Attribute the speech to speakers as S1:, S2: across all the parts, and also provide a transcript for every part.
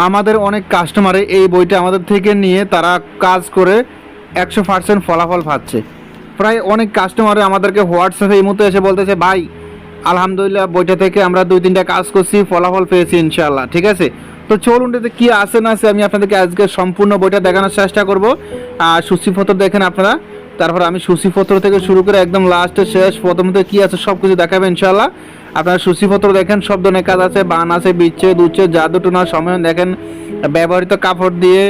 S1: আমাদের অনেক কাস্টমারে এই বইটা আমাদের থেকে নিয়ে তারা কাজ করে 100% ফলাফল পাচ্ছে। প্রায় অনেক কাস্টমারে আমাদেরকে হোয়াটসঅ্যাপে এই মুহূর্তে এসে বলতেছে, ভাই আলহামদুলিল্লাহ বইটা থেকে আমরা 2-3টা কাজ করছি, ফলাফল পেয়েছি ইনশাআল্লাহ। ঠিক আছে, তো চলুন এতে কী আছে না আছে আমি আপনাদেরকে আজকে সম্পূর্ণ বইটা দেখানোর চেষ্টা করব। আর সূচিপত্র দেখেন আপনারা, তারপর আমি সূচিপত্র থেকে শুরু করে একদম লাস্টে শেষ প্রথমত কী আছে সব কিছু দেখাবে ইনশাআল্লাহ। আপনারা সূচিপত্র দেখেন, সব ধরনের কাজ আছে, বান আছে, বিচ্ছেদ উচ্ছেদ জাদু টুনা সময় দেখেন, ব্যবহৃত কাপড় দিয়ে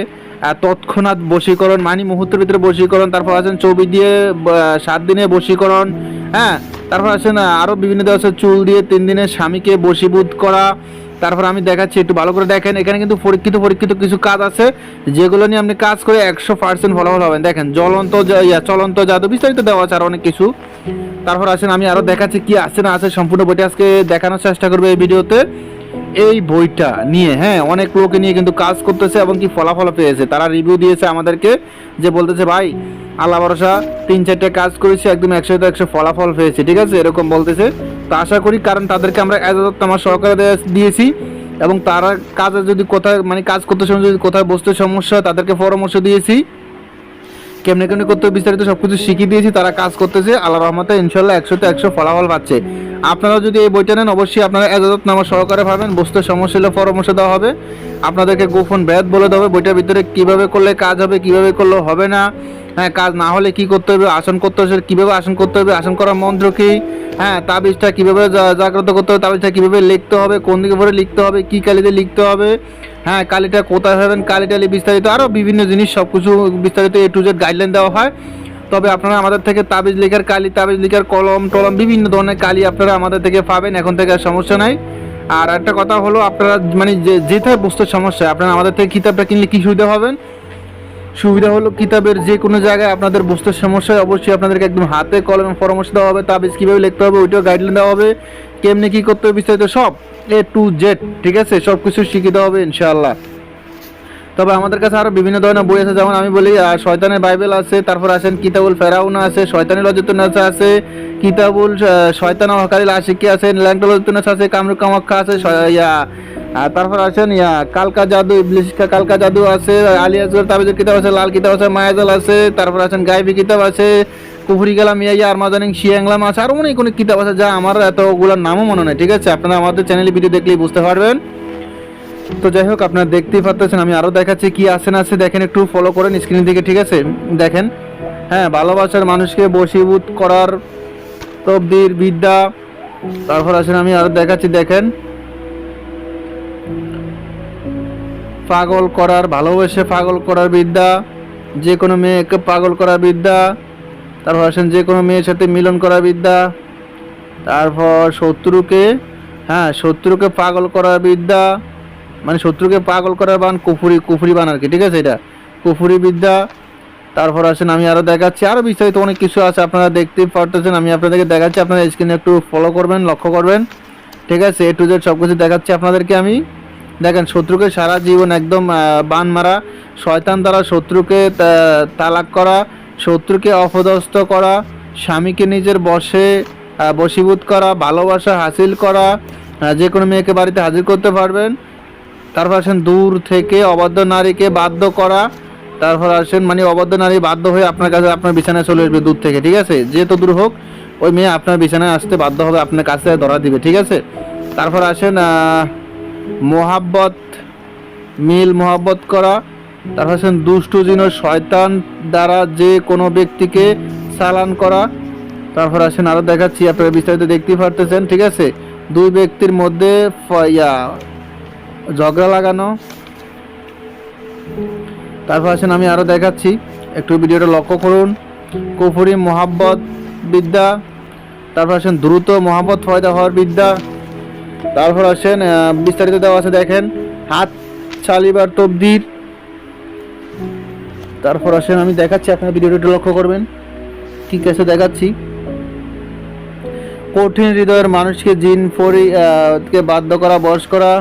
S1: তৎক্ষণাৎ বশীকরণ মানে মুহূর্তের ভিতরে বশীকরণ, তারপর আছেন ছবি দিয়ে 7 দিনে বশীকরণ, হ্যাঁ, তারপর আছেন আরও বিভিন্ন দেওয়া আছে চুল দিয়ে 3 দিনে স্বামীকে বশীভূত করা। তারপর আমি দেখাচ্ছি, একটু ভালো করে দেখেন, এখানে কিন্তু পরীক্ষিত কিছু কাজ আছে যেগুলো নিয়ে আপনি কাজ করে 100% ফলাফল হবেন। দেখেন চলন্ত জাদু বিস্তারিত দেওয়া আছে আর অনেক কিছু। তারপর আসেন আমি আরও দেখাচ্ছি কি আছে না আছে, সম্পূর্ণ বইটা আজকে দেখানোর চেষ্টা করবো এই ভিডিওতে। এই বইটা নিয়ে হ্যাঁ অনেক লোকে নিয়ে কিন্তু কাজ করতেছে এবং কি ফলাফল পেয়েছে, তারা রিভিউ দিয়েছে আমাদেরকে যে বলতেছে ভাই আল্লাহ ভরসা 3-4টা কাজ করেছি একদম 100-100 ফলাফল পেয়েছে। ঠিক আছে, এরকম বলতেছে। তো আশা করি, কারণ তাদেরকে আমরা এজাজতনামা সহকারে দিয়েছি এবং তারা কাজে যদি কোথায় মানে কাজ করতে সময় যদি কোথায় বসতে সমস্যা হয় তাদেরকে পরামর্শ দিয়েছি, কেমনে করতে বিস্তারিত সব কিছু শিখিয়ে দিয়েছি, তারা কাজ করতেছে আল্লাহ রহমতে ইনশাল্লাহ 100-100 ফলাফল পাচ্ছে। আপনারা যদি এই বইটা নেন অবশ্যই আপনারা এজাজতনামা সহকারে পাবেন, বুঝতে সমস্যা হলে পরামর্শ দেওয়া হবে, আপনাদেরকে গোপন ব্যাধ বলে দেওয়া হবে, বইটার ভিতরে কীভাবে করলে কাজ হবে, কীভাবে করলে হবে না, হ্যাঁ কাজ না হলে কী করতে হবে, আসন করতে হবে কীভাবে আসন করতে হবে, আসন করার মন্ত্র কী, হ্যাঁ তাবিজটা কীভাবে জাগ্রত করতে হবে, তাবিজটা কীভাবে লিখতে হবে, কোন দিকে ভরে লিখতে হবে, কী কালিতে লিখতে হবে, হ্যাঁ কালিটা কোথায় হবেন, কালিটালি বিস্তারিত আরও বিভিন্ন জিনিস সব কিছু বিস্তারিত A to Z গাইডলাইন দেওয়া হয়। তবে আপনারা আমাদের থেকে তাবিজ লেখার কালি, তাবিজ লেখার কলম টলম বিভিন্ন ধরনের কালি আপনারা আমাদের থেকে পাবেন, এখন থেকে আর সমস্যা নাই। আর একটা কথা হলো, আপনারা মানে যেটাই বুঝতে সমস্যা আপনারা আমাদের থেকে কিতাবটা কিনলে কী সুবিধা হবেন, সুবিধা হলো কিতাবের যে কোনো জায়গায় আপনাদের বুঝতে সমস্যা হয় অবশ্যই আপনাদেরকে একদম হাতে কলমে পরামর্শ দেওয়া হবে, তাবিজ কীভাবে লিখতে হবে ওইটাও গাইডলাইন দেওয়া হবে, কেমনি কী করতে হবে বিস্তারিত সব A to Z। ঠিক আছে, সব কিছু শিখিয়ে দেওয়া হবে ইনশাআল্লাহ। তবে আমাদের কাছে আরও বিভিন্ন ধরনের বই আছে, যেমন আমি বলি শয়তানের বাইবেল আছে, তারপর আসেন কিতাবুল ফেরাউনা আছে, শয়তানি লজ্জাতুন্নাসা আছে, কিতাবুল শয়তান হকারিল আশিকি আছে, ল্যাংটা লজ্জাতুন্নাসা আছে, কামরু কামাখ্যা আছে, তারপর আছেন কালকা জাদু ইবলিশ কালকা জাদু আছে, আলী আসগর তাবিজের কিতাব আছে, লাল কিতাব আছে, মায়াজাল আছে, তারপর আছেন গাইবি কিতাব আছে, কুফরি কালাম আরমাজানিং শিয়াংলাম আছে, আরও অনেক কিতাব আছে যা আমার এতগুলোর নামও মনে নেই। ঠিক আছে, আপনারা আমাদের চ্যানেলে ভিডিও দেখলেই বুঝতে পারবেন। তো যাই হোক, আপনারা দেখতেই পাচ্ছেন, আমি আরও দেখাচ্ছি কি আছে না আছে, দেখেন একটু ফলো করেন স্ক্রিন থেকে। ঠিক আছে, দেখেন, হ্যাঁ ভালোবাসার মানুষকে বশীভূত করার তবদির বিদ্যা, তারপর আছেন আমি আরও দেখাচ্ছি, দেখেন পাগল করার, ভালোবেসে পাগল করার বিদ্যা, যে কোনো মেয়েকে পাগল করার বিদ্যা, তারপর আসেন যে কোনো মেয়ের সাথে মিলন করার বিদ্যা, তারপর শত্রুকে পাগল করার বিদ্যা, মানে শত্রুকে পাগল করার বান কুফুরি বান আর কি। ঠিক আছে, এটা কুফুরি বিদ্যা। তারপর আসেন আমি আরও দেখাচ্ছি, আরও বিস্তারিত অনেক কিছু আছে আপনারা দেখতেই পারতেছেন, আমি আপনাদেরকে দেখাচ্ছি, আপনারা স্ক্রিনে একটু ফলো করবেন, লক্ষ্য করবেন। ঠিক আছে, A to Z সব কিছু দেখাচ্ছি আপনাদেরকে আমি। দেখেন, শত্রুকে সারা জীবন একদম বান মারা, শয়তান দ্বারা শত্রুকে তালাক করা, শত্রুকে অপদস্থ করা, স্বামীকে নিজের বশীভূত করা, ভালোবাসা হাসিল করা, যে কোনো মেয়েকে বাড়িতে হাজির করতে পারবেন। তারপর আসেন দূর থেকে অবাধ্য নারীকে বাধ্য করা, তারপর আসেন মানে অবাধ্য নারী বাধ্য হয়ে আপনার কাছে আপনার বিছানায় চলে আসবে দূর থেকে। ঠিক আছে, যেহেতু দূর হোক ওই মেয়ে আপনার বিছানায় আসতে বাধ্য হবে, আপনার কাছে ধরা দিবে। ঠিক আছে, তারপর আসেন মোহাব্বত করা, তারপর আসেন দুষ্টু জিন শয়তান দ্বারা যে কোনো ব্যক্তিকে চালান করা। তারপর আসেন আরও দেখাচ্ছি, আপনারা বিস্তারিত দেখতেই পারতেছেন। ঠিক আছে, দুই ব্যক্তির মধ্যে ঝগড়া লাগানো। তারপর আসেন আমি আরও দেখাচ্ছি, একটু ভিডিওটা লক্ষ্য করুন, কুফরি মোহাব্বত বিদ্যা। তারপর আসেন দ্রুত মোহাব্বত ফয়দা হওয়ার বিদ্যা। তারপর আসেন বিস্তারিত দেওয়া আছে, দেখেন হাত চালিবার তবদির। তারপর আসেন আমি দেখাচ্ছি, আপনার ভিডিওটা লক্ষ্য করবেন, ঠিক আছে দেখাচ্ছি, কঠিন হৃদয়ের মানুষকে জিন কে বাধ্য করা, বশ করা।